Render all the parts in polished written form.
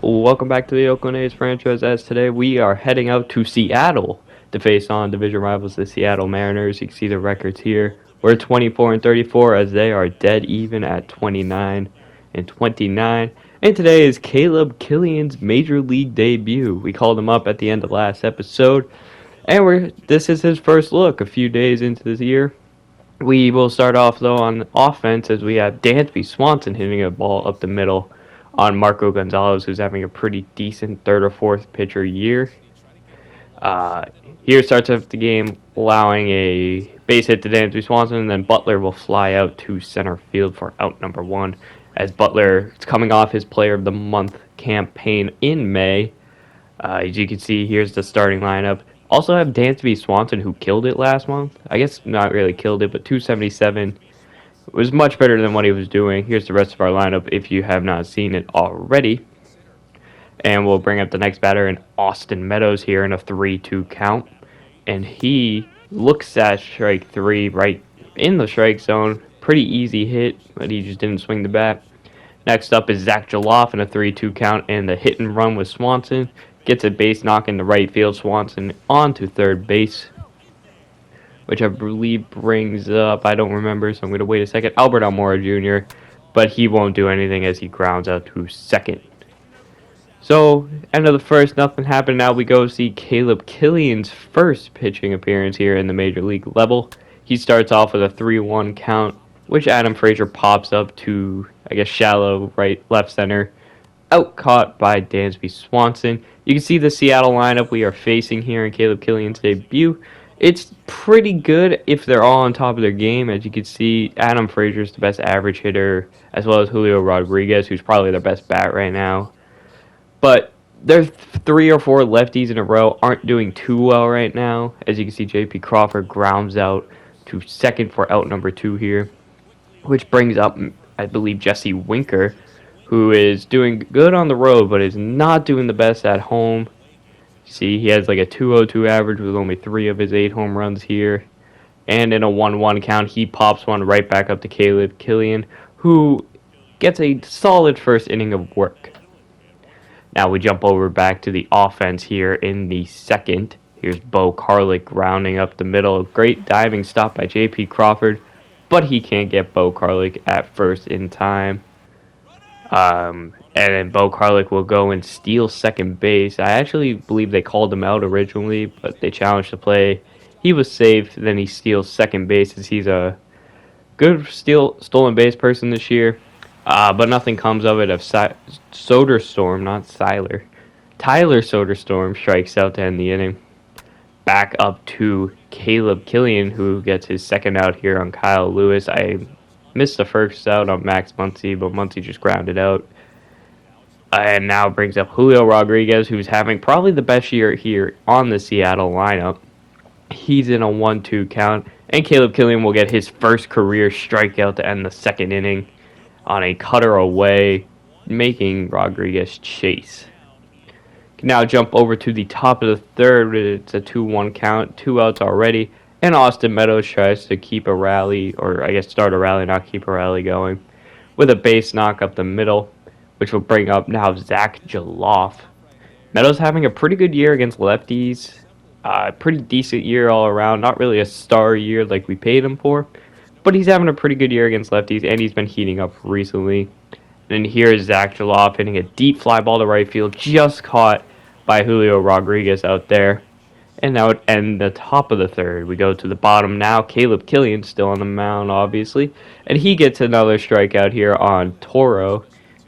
Welcome back to the Oakland A's franchise. As today we are heading out to Seattle to face on division rivals, the Seattle Mariners. You can see the records here. We're 24-34 as they are dead even at 29-29. And today is Caleb Killian's major league debut. We called him up at the end of last episode, and this is his first look a few days into this year. We will start off though on offense as we have Dansby Swanson hitting a ball up the middle on Marco Gonzalez, who's having a pretty decent third or fourth pitcher year. Here starts off the game, allowing a base hit to Dansby Swanson, and then Butler will fly out to center field for out number one, as Butler is coming off his Player of the Month campaign in May. As you can see, here's the starting lineup. Also have Dansby Swanson, who killed it last month. I guess not really killed it, but 277. It was much better than what he was doing. Here's the rest of our lineup if you have not seen it already. And we'll bring up the next batter in Austin Meadows here in a 3-2 count. And he looks at strike three right in the strike zone. Pretty easy hit, but he just didn't swing the bat. Next up is Jaloff in a 3-2 count, and the hit and run with Swanson. Gets a base knock in the right field. Swanson on to third base, which I believe brings up, I don't remember, so I'm going to wait a second, Albert Almora Jr., but he won't do anything as he grounds out to second. So, end of the first, nothing happened. Now we go see Caleb Killian's first pitching appearance here in the major league level. He starts off with a 3-1 count, which Adam Frazier pops up to, I guess, shallow left center. Out caught by Dansby Swanson. You can see the Seattle lineup we are facing here in Caleb Killian's debut. It's pretty good if they're all on top of their game. As you can see, Adam Frazier is the best average hitter, as well as Julio Rodriguez, who's probably their best bat right now. But their 3 or 4 lefties in a row aren't doing too well right now. As you can see, J.P. Crawford grounds out to second for out number 2 here, which brings up, I believe, Jesse Winker, who is doing good on the road, but is not doing the best at home. See, he has like a 202 average with only 3 of his 8 home runs here. And in a 1-1 count, he pops one right back up to Caleb Killian, who gets a solid first inning of work. Now we jump over back to the offense here in the second. Here's Beau Carlick grounding up the middle. A great diving stop by J.P. Crawford, but he can't get Beau Carlick at first in time. And then Beau Carlick will go and steal second base. I actually believe they called him out originally, but they challenged the play. He was safe. Then he steals second base as he's a good stolen base person this year. But nothing comes of it. Tyler Soderstrom strikes out to end the inning. Back up to Caleb Killian, who gets his second out here on Kyle Lewis. I missed the first out on Max Muncy, but Muncy just grounded out. And now brings up Julio Rodriguez, who's having probably the best year here on the Seattle lineup. He's in a 1-2 count, and Caleb Killian will get his first career strikeout to end the second inning on a cutter away, making Rodriguez chase. Can now jump over to the top of the third. It's a 2-1 count, 2 outs already. And Austin Meadows tries to keep a rally, or I guess start a rally, not keep a rally going, with a base knock up the middle, which will bring up now Zach Jaloff. Meadows having a pretty good year against lefties. Pretty decent year all around. Not really a star year like we paid him for, but he's having a pretty good year against lefties, and he's been heating up recently. And here is Zach Jaloff hitting a deep fly ball to right field, just caught by Julio Rodriguez out there. And now it ends the top of the third. We go to the bottom now. Caleb Killian still on the mound, obviously. And he gets another strikeout here on Toro.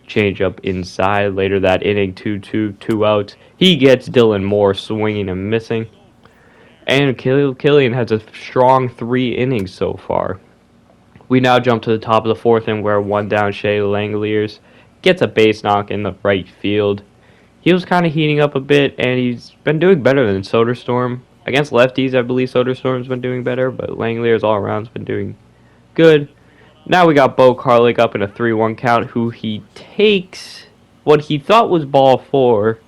Change up inside. Later that inning, 2-2, 2 outs. He gets Dylan Moore swinging and missing. And Caleb Killian has a strong 3 innings so far. We now jump to the top of the fourth inning where one down Shea Langeliers gets a base knock in the right field. He was kind of heating up a bit, and he's been doing better than Soderstrom. Against lefties, I believe Soderstrom's been doing better, but Langeliers all around's been doing good. Now we got Beau Carlick up in a 3-1 count, who he takes what he thought was ball 4.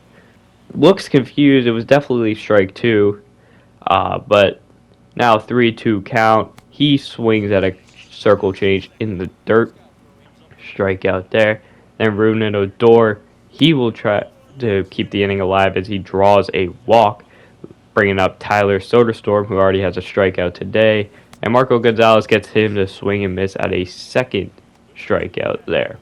Looks confused. It was definitely strike 2. But now 3-2 count. He swings at a circle change in the dirt. Strikeout there. Then Ruben Odor, he will try to keep the inning alive as he draws a walk, bringing up Tyler Soderstrom, who already has a strikeout today, and Marco Gonzalez gets him to swing and miss at a second strikeout there.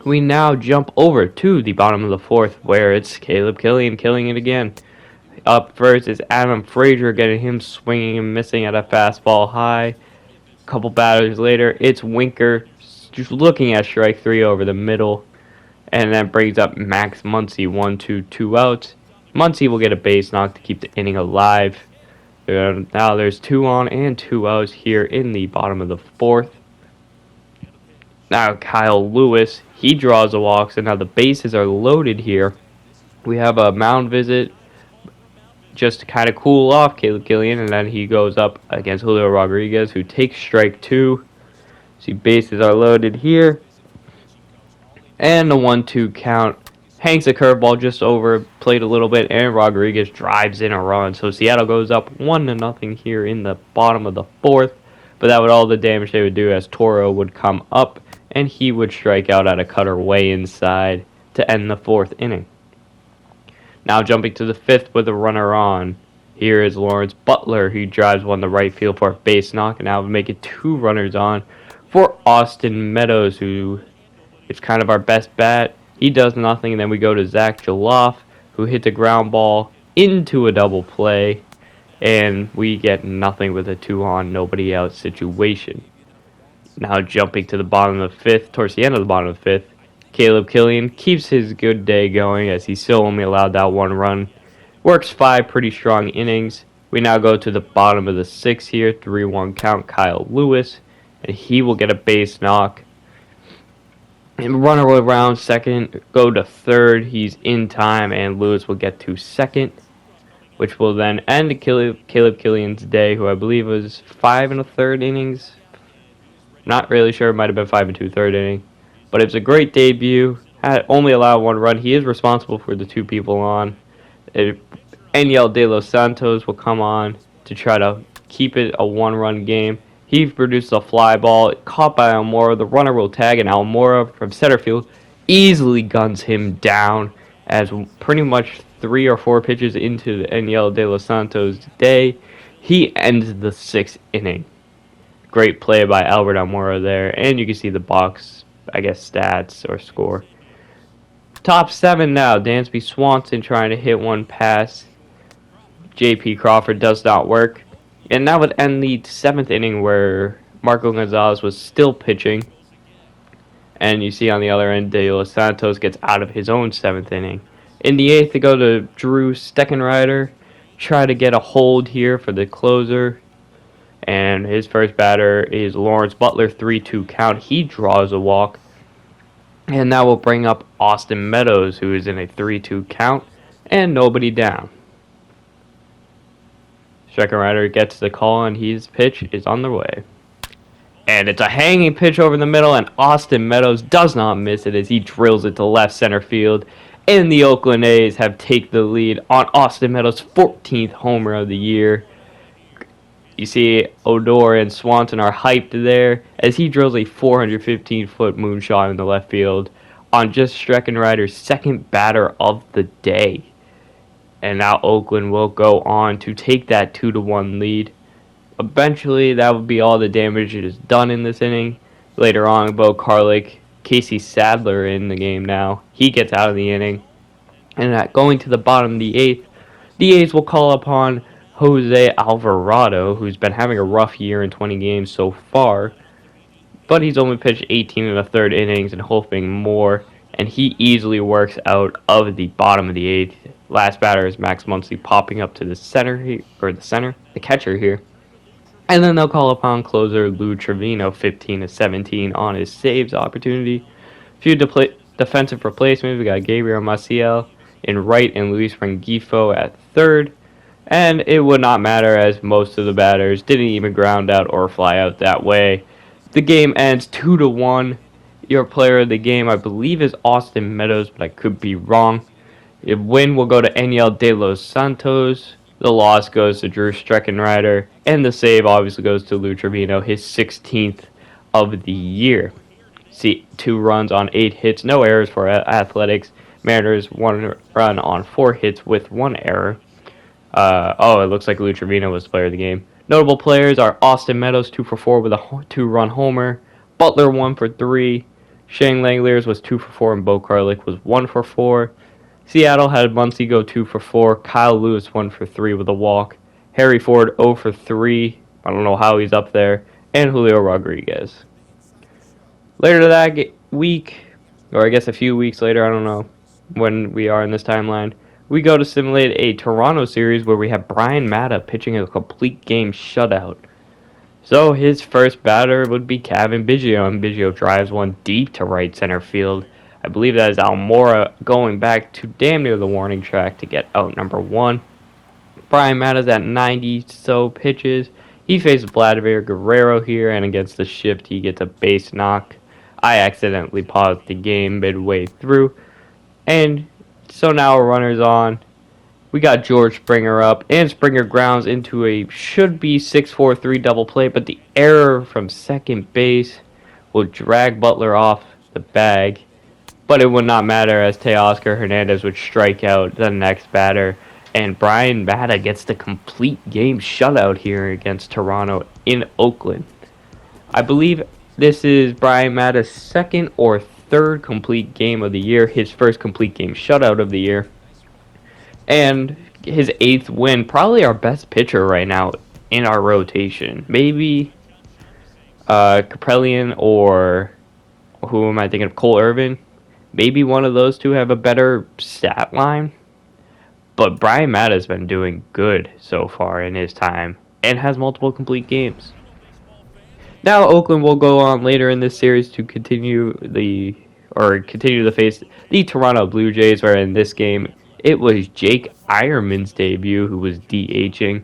We now jump over to the bottom of the fourth, where it's Caleb Killian killing it again. Up first is Adam Frazier, getting him swinging and missing at a fastball high. A couple batters later, it's Winker just looking at strike three over the middle. And that brings up Max Muncy, 1-2, 2 outs. Muncy will get a base knock to keep the inning alive. Now there's 2 on and 2 outs here in the bottom of the fourth. Now Kyle Lewis, he draws a walk, so now the bases are loaded here. We have a mound visit just to kind of cool off Caleb Killian, and then he goes up against Julio Rodriguez, who takes strike 2. See, bases are loaded here. And the 1-2 count. Hanks a curveball just over plate a little bit, and Rodriguez drives in a run. So Seattle goes up 1-0 here in the bottom of the fourth. But that would all the damage they would do, as Toro would come up and he would strike out at a cutter way inside to end the fourth inning. Now jumping to the fifth with a runner on. Here is Lawrence Butler. He drives one to right field for a base knock, and now would make it 2 runners on for Austin Meadows, who is kind of our best bat. He does nothing, and then we go to Zach Jaloff, who hits a ground ball into a double play, and we get nothing with a 2 on, nobody out situation. Now jumping to the bottom of the fifth, towards the end of the bottom of the fifth, Caleb Killian keeps his good day going as he still only allowed that 1 run. Works 5 pretty strong innings. We now go to the bottom of the sixth here, 3-1 count, Kyle Lewis, and he will get a base knock. And runner will around second, go to third, he's in time, and Lewis will get to second, which will then end Caleb Killian's day, who I believe was 5 1/3 innings. Not really sure, it might have been 5 2/3 inning. But it was a great debut, had only allowed 1 run. He is responsible for the 2 people on. Eniel De Los Santos will come on to try to keep it a 1-run game. He produced a fly ball, caught by Almora. The runner will tag, and Almora from center field easily guns him down, as pretty much 3 or 4 pitches into the Eniel De Los Santos' day, he ends the 6th inning. Great play by Albert Almora there, and you can see the box, I guess, stats or score. Top 7 now, Dansby Swanson trying to hit one past J.P. Crawford, does not work. And that would end the 7th inning, where Marco Gonzalez was still pitching. And you see on the other end, De Los Santos gets out of his own 7th inning. In the 8th, they go to Drew Steckenrider, try to get a hold here for the closer. And his first batter is Lawrence Butler, 3-2 count. He draws a walk. And that will bring up Austin Meadows, who is in a 3-2 count, and nobody down. Steckenrider gets the call, and his pitch is on the way. And it's a hanging pitch over the middle, and Austin Meadows does not miss it as he drills it to left center field. And the Oakland A's have taken the lead on Austin Meadows' 14th homer of the year. You see Odor and Swanson are hyped there as he drills a 415-foot moonshot in the left field on just Steckenrider's 2nd batter of the day. And now Oakland will go on to take that 2-1 lead. Eventually, that would be all the damage that is done in this inning. Later on, Beau Carlick, Casey Sadler in the game now. He gets out of the inning. And going to the bottom of the 8th, the A's will call upon Jose Alvarado, who's been having a rough year in 20 games so far. But he's only pitched 18 1/3 innings and hoping more. And he easily works out of the bottom of the 8th. Last batter is Max Muncy popping up to the the catcher here. And then they'll call upon closer Lou Trevino, 15-17 on his saves opportunity. Few defensive replacements. We got Gabriel Maciel in right and Luis Rengifo at third. And it would not matter as most of the batters didn't even ground out or fly out that way. The game ends 2-1. Your player of the game, I believe, is Austin Meadows, but I could be wrong. The win will go to Eniel De Los Santos. The loss goes to Drew Steckenrider. And the save obviously goes to Lou Trevino, his 16th of the year. See, 2 runs on 8 hits, no errors for Athletics. Mariners 1 run on 4 hits with 1 error. It looks like Lou Trevino was the player of the game. Notable players are Austin Meadows 2 for 4 with a 2-run homer. Butler 1 for 3. Shane Langeliers was 2 for 4 and Beau Carlick was 1 for 4. Seattle had Muncy go 2 for 4. Kyle Lewis 1 for 3 with a walk. Harry Ford 0 for 3. I don't know how he's up there. And Julio Rodriguez. Later that week, or I guess a few weeks later, I don't know when we are in this timeline, we go to simulate a Toronto series where we have Brian Mata pitching a complete game shutout. So his first batter would be Kevin Biggio, and Biggio drives one deep to right center field. I believe that is Almora going back to damn near the warning track to get out number 1. Brian Mata's at 90 so pitches. He faces Vladimir Guerrero here, and against the shift he gets a base knock. I accidentally paused the game midway through, and so now a runner's on. We got George Springer up, and Springer grounds into a should-be 6-4-3 double play, but the error from second base will drag Butler off the bag. But it would not matter as Teoscar Hernandez would strike out the next batter, and Brian Mata gets the complete game shutout here against Toronto in Oakland. I believe this is Brian Mata's second or third complete game of the year, his first complete game shutout of the year, and his 8th win. Probably our best pitcher right now in our rotation. Maybe Kaprelian, or who am I thinking of? Cole Irvin. Maybe one of those two have a better stat line. But Brian Mata has been doing good so far in his time and has multiple complete games. Now Oakland will go on later in this series to continue to face the Toronto Blue Jays, where in this game it was Jake Eierman's debut who was DHing.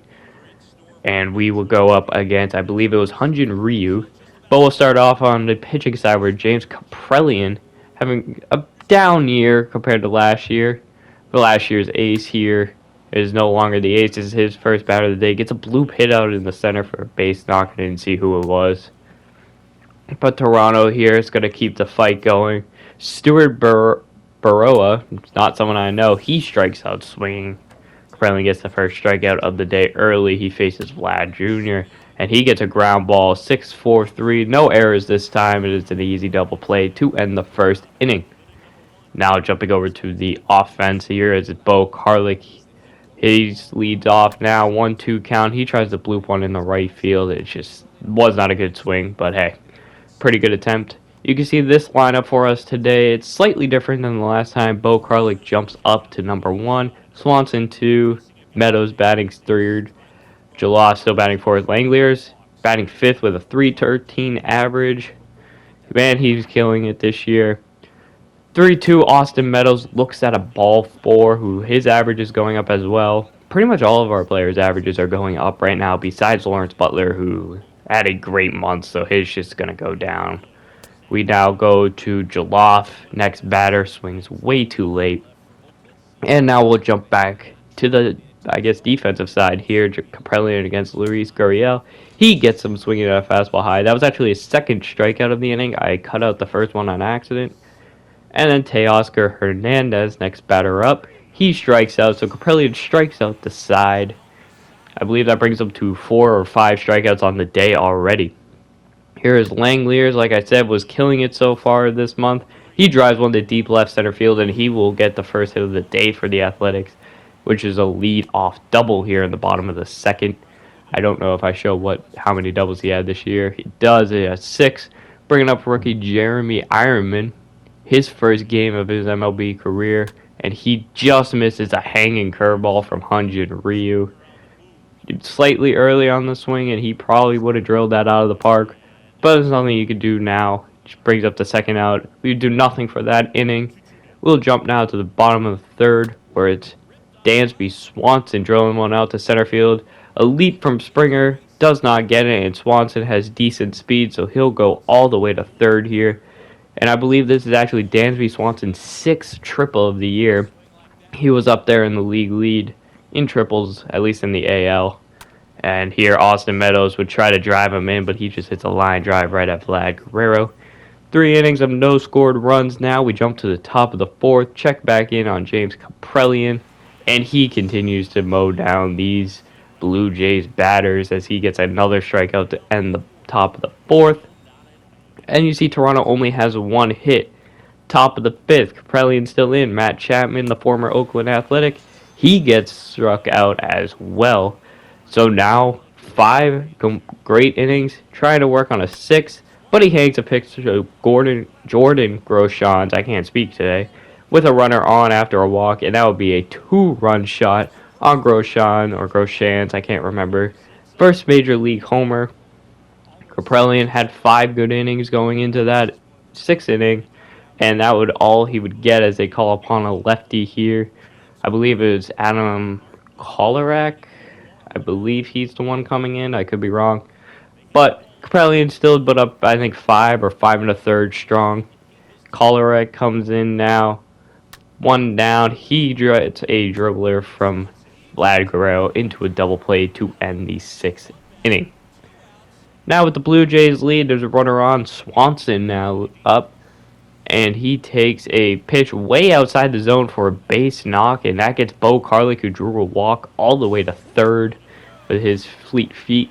And we will go up against, I believe it was Hyun-Jin Ryu. But we'll start off on the pitching side where James Kaprelian having a down year compared to last year. But last year's ace here is no longer the ace. This is his first batter of the day. Gets a bloop hit out in the center for a base knock. I didn't see who it was. But Toronto here is going to keep the fight going. Stuart Baroa, not someone I know, he strikes out swinging. Kaprelian gets the first strikeout of the day early. He faces Vlad Jr., and he gets a ground ball, 6-4-3. No errors this time. It is an easy double play to end the first inning. Now jumping over to the offense here is Beau Carlick. He leads off now, 1-2 count. He tries to bloop one in the right field. It just was not a good swing, but hey, pretty good attempt. You can see this lineup for us today. It's slightly different than the last time. Beau Carlick jumps up to number 1. Swanson 2. Meadows batting 3rd. Jaloff still batting 4th. Langeliers batting 5th with a 3.13 average. Man, he's killing it this year. 3-2, Austin Meadows looks at a ball 4, who his average is going up as well. Pretty much all of our players' averages are going up right now, besides Lawrence Butler, who had a great month, so his just going to go down. We now go to Jaloff. Next batter swings way too late. And now we'll jump back to the, defensive side here. Kaprelian against Luis Gurriel. He gets him swinging at a fastball high. That was actually his second strikeout of the inning. I cut out the first one on accident. And then Teoscar Hernandez, next batter up. He strikes out, so Kaprelian strikes out the side. I believe that brings him to 4 or 5 strikeouts on the day already. Here is Langeliers, like I said, was killing it so far this month. He drives one to deep left center field, and he will get the first hit of the day for the Athletics, which is a lead-off double here in the bottom of the second. I don't know if I show how many doubles he had this year. He does. He has 6, bringing up rookie Jeremy Eierman. His first game of his MLB career, and he just misses a hanging curveball from Hyun-Jin Ryu. Slightly early on the swing, and he probably would have drilled that out of the park, but there's nothing you can do now. Just brings up the second out. We do nothing for that inning. We'll jump now to the bottom of the third, where it's Dansby Swanson drilling one out to center field. A leap from Springer, does not get it, and Swanson has decent speed, so he'll go all the way to third here. And I believe this is actually Dansby Swanson's 6th triple of the year. He was up there in the league lead in triples, at least in the AL. And here Austin Meadows would try to drive him in, but he just hits a line drive right at Vlad Guerrero. 3 innings of no scored runs now. We jump to the top of the 4th. Check back in on James Kaprielian. And he continues to mow down these Blue Jays batters as he gets another strikeout to end the top of the 4th. And you see Toronto only has 1 hit. Top of the 5th, Kaprielian still in. Matt Chapman, the former Oakland Athletic, he gets struck out as well. So now 5 great innings, trying to work on a 6th, but he hangs a pitch to Jordan Groshans, I can't speak today, with a runner on after a walk, and that would be a 2-run shot on Groshans, I can't remember. First major league homer. Kaprielian had 5 good innings going into that 6th inning, and that would all he would get as they call upon a lefty here. I believe it was Adam Kolarek. I believe he's the one coming in. I could be wrong. But Kaprielian still put up, I think, 5 or 5 1/3 strong. Kolarek comes in now. 1 down. He gets a dribbler from Vlad Guerrero into a double play to end the 6th inning. Now with the Blue Jays lead, there's a runner on. Swanson now up. And he takes a pitch way outside the zone for a base knock, and that gets Beau Carlick, who drew a walk all the way to 3rd with his fleet feet.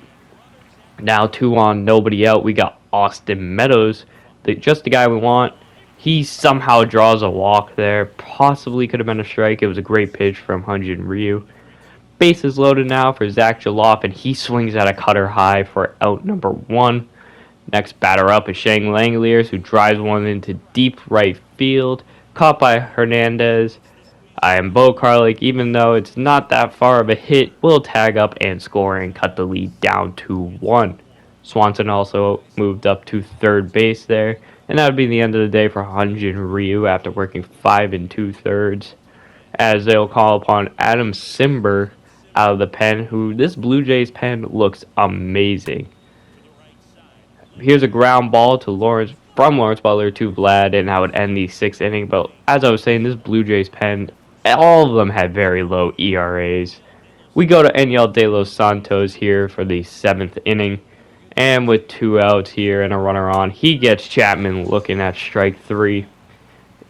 Now 2 on, nobody out. We got Austin Meadows, just the guy we want. He somehow draws a walk there. Possibly could have been a strike. It was a great pitch from Hyun-Jin Ryu. Bases loaded now for Zach Jaloff, and he swings at a cutter high for out number 1. Next batter up is Shane Langeliers, who drives one into deep right field. Caught by Hernandez. And Beau Carlick, even though it's not that far of a hit, will tag up and score and cut the lead down to 1. Swanson also moved up to 3rd base there. And that would be the end of the day for Hyun-Jin Ryu after working 5 2/3. As they'll call upon Adam Simber out of the pen, who this Blue Jays pen looks amazing. Here's a ground ball to Lawrence Butler to Vlad, and that would end the 6th inning. But as I was saying, this Blue Jays pen, all of them had very low ERAs. We go to Enyel De Los Santos here for the 7th inning, and with 2 outs here and a runner on, he gets Chapman looking at strike 3.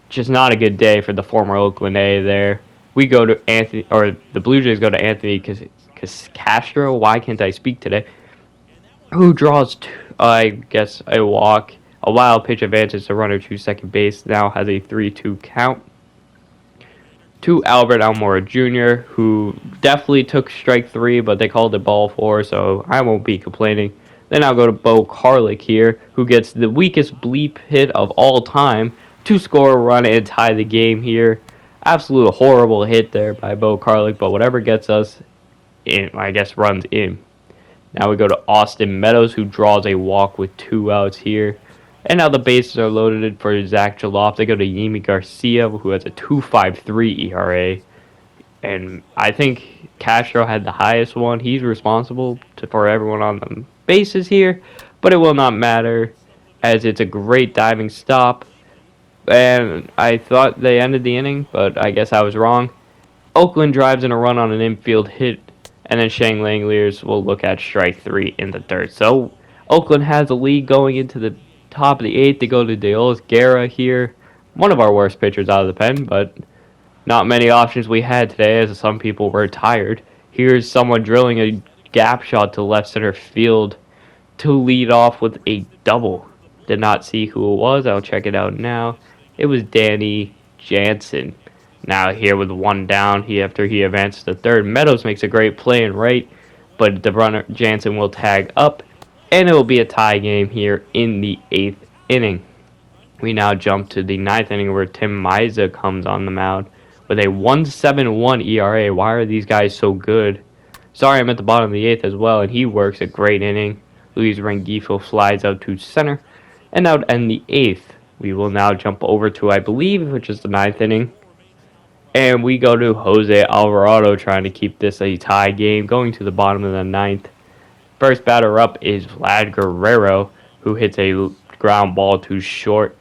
Just not a good day for the former Oakland A there. We go to the Blue Jays go to Anthony Castro. Why can't I speak today? Who draws, I guess, a walk. A wild pitch advances the runner to second base. Now has a 3-2 count. To Albert Almora Jr., who definitely took strike 3, but they called it ball 4, so I won't be complaining. Then I'll go to Beau Carlick here, who gets the weakest bleep hit of all time to score a run and tie the game here. Absolute horrible hit there by Beau Carlick, but whatever gets us in, I guess, runs in. Now we go to Austin Meadows, who draws a walk with 2 outs here. And now the bases are loaded for Zach Jaloff. They go to Yimi Garcia, who has a 2.53 ERA. And I think Castro had the highest one. He's responsible for everyone on the bases here. But it will not matter, as it's a great diving stop. And I thought they ended the inning, but I guess I was wrong. Oakland drives in a run on an infield hit. And then Shane Langeliers will look at strike 3 in the 3rd. So Oakland has a lead going into the top of the 8th. They go to Deolis Guerra here. One of our worst pitchers out of the pen, but not many options we had today as some people were tired. Here's someone drilling a gap shot to left center field to lead off with a double. Did not see who it was. I'll check it out now. It was Danny Jansen. Now here with 1 down, after he advances to 3rd, Meadows makes a great play in right, but the runner Jansen will tag up, and it will be a tie game here in the 8th inning. We now jump to the 9th inning where Tim Maiza comes on the mound with a 1.71 ERA. Why are these guys so good? Sorry, I'm at the bottom of the 8th as well, and he works a great inning. Luis Rengifo flies out to center, and that would end the 8th. We will now jump over to, I believe, which is the 9th inning. And we go to Jose Alvarado trying to keep this a tie game, going to the bottom of the 9th. First batter up is Vlad Guerrero, who hits a ground ball to short.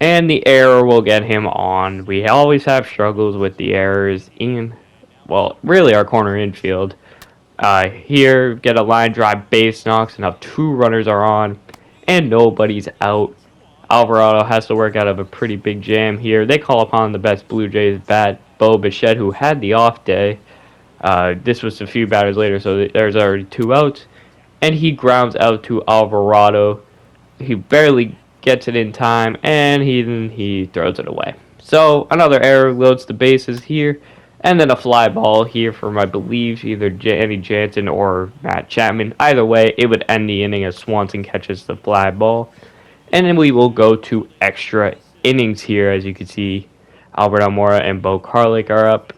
And the error will get him on. We always have struggles with the errors in, well, really our corner infield. Here, get a line drive base knocks, and now 2 runners are on, and nobody's out. Alvarado has to work out of a pretty big jam here. They call upon the best Blue Jays bat, Beau Bichette, who had the off day. This was a few batters later, so there's already 2 outs. And he grounds out to Alvarado. He barely gets it in time, and he throws it away. So another error, loads the bases here, and then a fly ball here from, I believe, either Danny Jansen or Matt Chapman. Either way, it would end the inning as Swanson catches the fly ball. And then we will go to extra innings here. As you can see, Albert Almora and Beau Carlick are up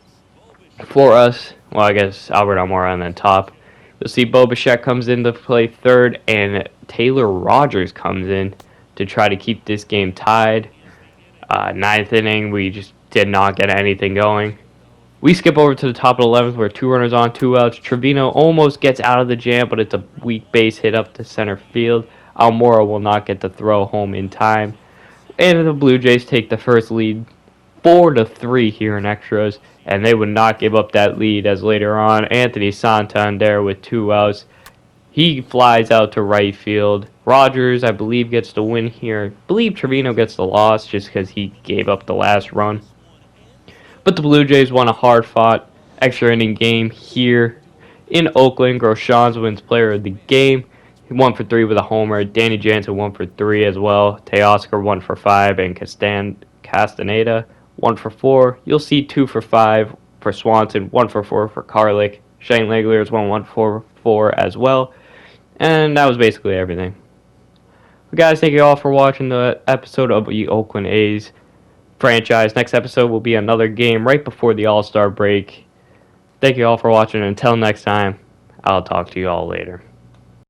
for us. Well, I guess Albert Almora on the top. You'll see Bo Bichette comes in to play third, and Taylor Rogers comes in to try to keep this game tied. 9th inning, we just did not get anything going. We skip over to the top of the 11th where 2 runners on, 2 outs. Trevino almost gets out of the jam, but it's a weak base hit up to center field. Almora will not get the throw home in time. And the Blue Jays take the first lead 4-3 here in extras, and they would not give up that lead as later on Anthony Santander with 2 outs. He flies out to right field. Rogers, I believe, gets the win here. I believe Trevino gets the loss just because he gave up the last run. But the Blue Jays won a hard-fought extra inning game here in Oakland. Groshans wins player of the game. He 1 for 3 with a homer. Danny Jansen 1 for 3 as well. Teoscar 1 for 5, and Castaneda 1 for 4. You'll see 2 for 5 for Swanson, 1 for 4 for Carlick. Shane Legler's 1 for 4 as well. And that was basically everything. But guys, thank you all for watching the episode of the Oakland A's franchise. Next episode will be another game right before the All-Star break. Thank you all for watching. Until next time, I'll talk to you all later.